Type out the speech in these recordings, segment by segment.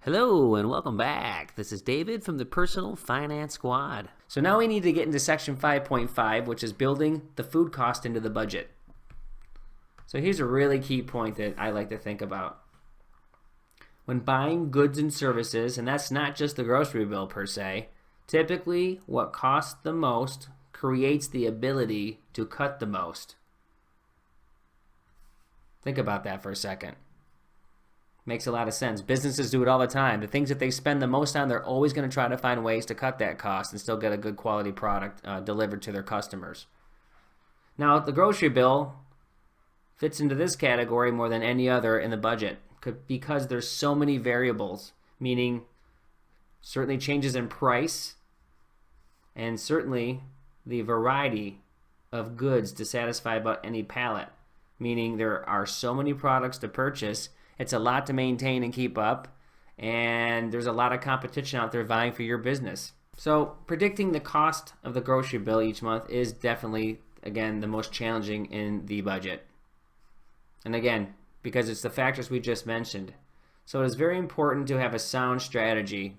Hello and welcome back. This is David from the Personal Finance Squad. So now we need to get into section 5.5, which is building the food cost into the budget. So here's a really key point that I like to think about. When buying goods and services, and that's not just the grocery bill per se, typically what costs the most creates the ability to cut the most. Think about that for a second. Makes a lot of sense. Businesses do it all the time. The things that they spend the most on, they're always going to try to find ways to cut that cost and still get a good quality product delivered to their customers. Now, the grocery bill fits into this category more than any other in the budget because there's so many variables, meaning certainly changes in price and certainly the variety of goods to satisfy about any pallet, meaning there are so many products to purchase. It's a lot to maintain and keep up, and there's a lot of competition out there vying for your business. So predicting the cost of the grocery bill each month is definitely, again, the most challenging in the budget. And again, because it's the factors we just mentioned. So it is very important to have a sound strategy.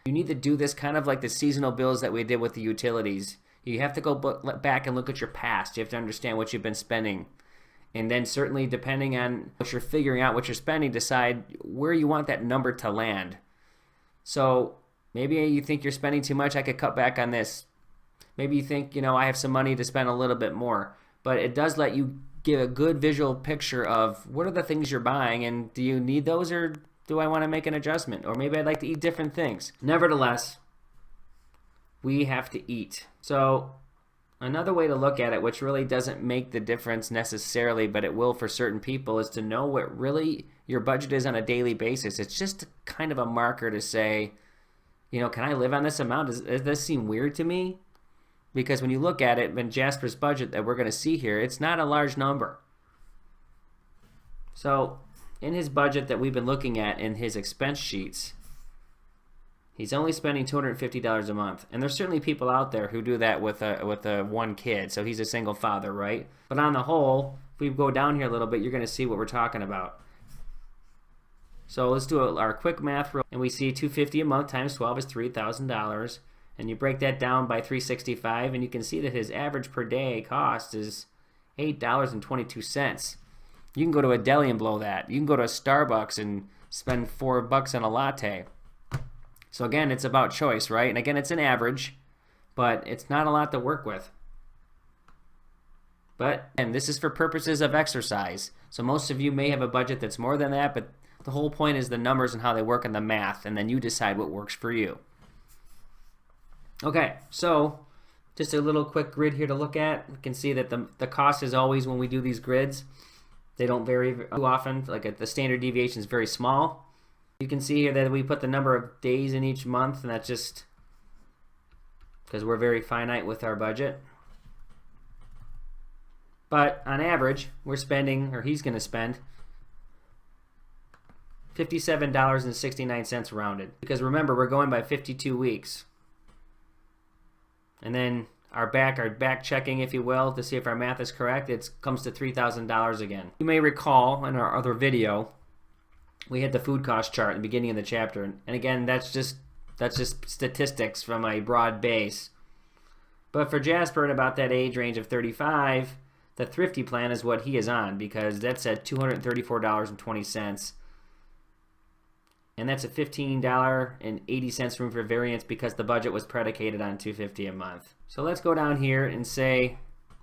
You need to do this kind of like the seasonal bills that we did with the utilities. You have to go back and look at your past. You have to understand what you've been spending. And then certainly depending on what you're figuring out, what you're spending, decide where you want that number to land. So maybe you think you're spending too much, I could cut back on this. Maybe you think, I have some money to spend a little bit more. But it does let you give a good visual picture of what are the things you're buying, and do you need those, or do I want to make an adjustment? Or maybe I'd like to eat different things. Nevertheless, we have to eat. So another way to look at it, which really doesn't make the difference necessarily, but it will for certain people, is to know what really your budget is on a daily basis. It's just kind of a marker to say, can I live on this amount? Does this seem weird to me? Because when you look at it, in Jasper's budget that we're going to see here, it's not a large number. So in his budget that we've been looking at in his expense sheets, he's only spending $250 a month. And there's certainly people out there who do that with a one kid. So he's a single father, right? But on the whole, if we go down here a little bit, you're going to see what we're talking about. So let's do our quick math. And we see $250 a month times 12 is $3,000. And you break that down by 365, and you can see that his average per day cost is $8.22. You can go to a deli and blow that. You can go to a Starbucks and spend $4 on a latte. So again, it's about choice, right? And again, it's an average, but it's not a lot to work with. And this is for purposes of exercise. So most of you may have a budget that's more than that, but the whole point is the numbers and how they work in the math, and then you decide what works for you. Okay, so just a little quick grid here to look at. You can see that the cost is always, when we do these grids, they don't vary too often. Like the standard deviation is very small. You can see here that we put the number of days in each month, and that's just because we're very finite with our budget. But on average, we're spending, or he's going to spend, $57.69 rounded. Because remember, we're going by 52 weeks. And then our back checking, if you will, to see if our math is correct, it comes to $3,000 again. You may recall in our other video, we had the food cost chart in the beginning of the chapter, and again, that's just statistics from a broad base. But for Jasper at about that age range of 35, the thrifty plan is what he is on, because that's at $234.20. And that's a $15.80 room for variance because the budget was predicated on $250 a month. So let's go down here and say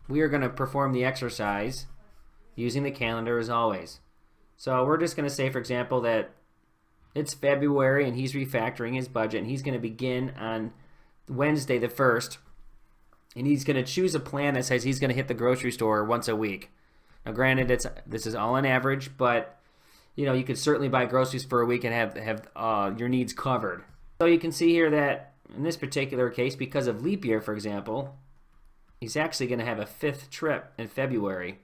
we are going to perform the exercise using the calendar as always. So we're just going to say, for example, that it's February and he's refactoring his budget, and he's going to begin on Wednesday the 1st, and he's going to choose a plan that says he's going to hit the grocery store once a week. Now granted, this is all on average, but you could certainly buy groceries for a week and have your needs covered. So you can see here that in this particular case, because of leap year, for example, he's actually going to have a 5th trip in February.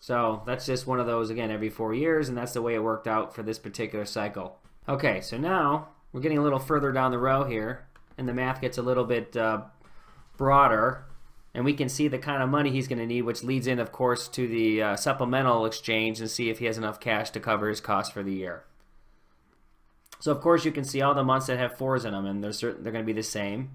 So that's just one of those, again, every 4 years, and that's the way it worked out for this particular cycle. Okay, so now we're getting a little further down the row here, and the math gets a little bit broader. And we can see the kind of money he's going to need, which leads in, of course, to the supplemental exchange and see if he has enough cash to cover his costs for the year. So of course you can see all the months that have 4s in them, and they're going to be the same.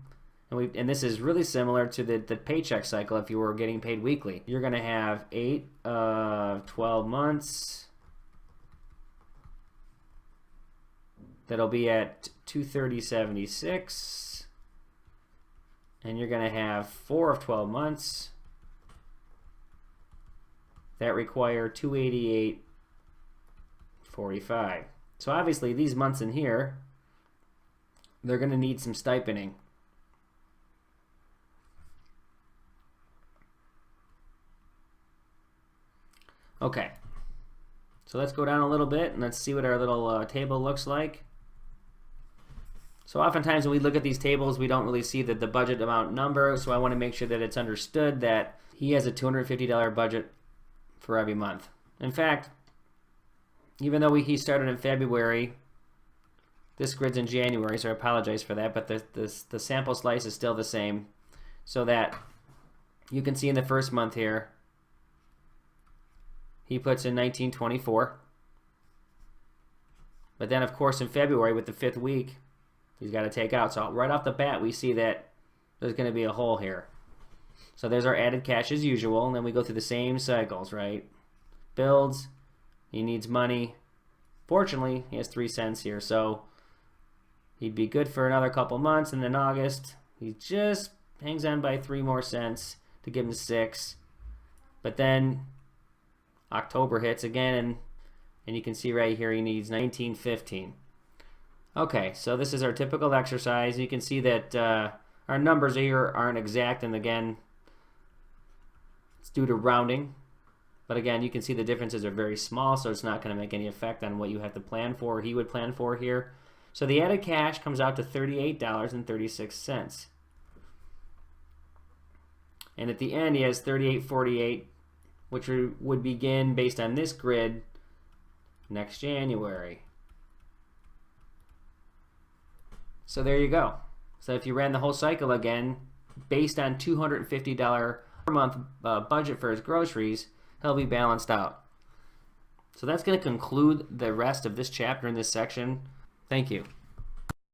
And this is really similar to the paycheck cycle if you were getting paid weekly. You're going to have 8 of 12 months. That'll be at 230.76. And you're going to have 4 of 12 months that require 288.45. So obviously these months in here, they're going to need some stipending. Okay, so let's go down a little bit and let's see what our little table looks like. So oftentimes when we look at these tables, we don't really see the budget amount number, so I want to make sure that it's understood that he has a $250 budget for every month. In fact, even though he started in February, this grid's in January, so I apologize for that, but the sample slice is still the same, so that you can see in the first month here, he puts in 1924. But then, of course, in February with the 5th week, he's got to take out. So right off the bat, we see that there's going to be a hole here. So there's our added cash as usual, and then we go through the same cycles, right? Builds, he needs money. Fortunately, he has 3 cents here, so he'd be good for another couple months, and in August, he just hangs on by 3 more cents to give him 6. But then October hits again, and you can see right here he needs 1915. Okay, so this is our typical exercise. You can see that our numbers here aren't exact, and again, it's due to rounding. But again, you can see the differences are very small, so it's not going to make any effect on what you have to plan for, or he would plan for here. So the added cash comes out to $38.36. And at the end, he has $38.48, which would begin based on this grid next January. So there you go. So if you ran the whole cycle again, based on $250 per month budget for his groceries, he'll be balanced out. So that's going to conclude the rest of this chapter in this section. Thank you.